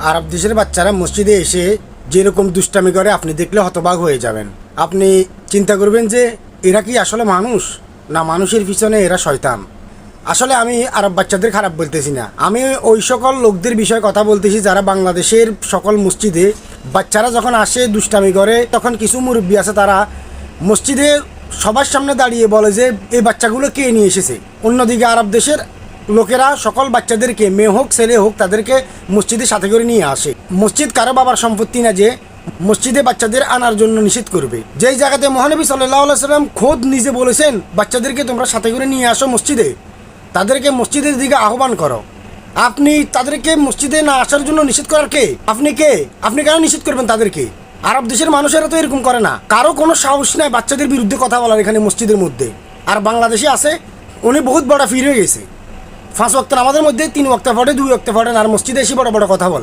আরব দেশের বাচ্চারা মসজিদে এসে যেরকম দুষ্টামি করে আপনি দেখলে হতবাক হয়ে যাবেন। আপনি চিন্তা করবেন যে এরা কি আসলে মানুষ, না মানুষের পিছনে এরা শয়তান। আসলে আমি আরব বাচ্চাদের খারাপ বলতেছি না, আমি ওই সকল লোকদের বিষয়ে কথা বলতেছি যারা বাংলাদেশের সকল মসজিদে বাচ্চারা যখন আসে দুষ্টামি করে, তখন কিছু মুরব্বী আছে তারা মসজিদে সবার সামনে দাঁড়িয়ে বলে যে এই বাচ্চাগুলো কে নিয়ে এসেছে। অন্যদিকে আরব দেশের লোকেরা সকল বাচ্চাদেরকে, মেয়ে হোক ছেলে হোক, তাদেরকে মসজিদের সাথে করে নিয়ে আসে। মসজিদ কারো বাবার সম্পত্তি না যে মসজিদে বাচ্চাদের আনার জন্য নিষেধ করবে। যেই জায়গাতে মহানবী সাল্লাল্লাহু আলাইহি সাল্লাম খোদ নিজে বলেছেন বাচ্চাদেরকে তোমরা সাথে করে নিয়ে আসো মসজিদে, তাদেরকে মসজিদের দিকে আহ্বান করো, আপনি তাদেরকে মসজিদে না আসার জন্য নিষেধ করার কে? আপনি কে? আপনি কেন নিষেধ করবেন তাদেরকে? আরব দেশের মানুষেরা তো এরকম করে না, কারো কোনো সাহস নাই বাচ্চাদের বিরুদ্ধে কথা বলার এখানে মসজিদের মধ্যে। আর বাংলাদেশে আছে, উনি বহুত বড় ফির হয়ে গেছে, 5 ওয়াক্ত আমাদের মধ্যে 3 ওয়াক্ত পড়ে, 2 ওয়াক্ত পড়েন, আর মসজিদে এসে বড় বড় কথা বলে।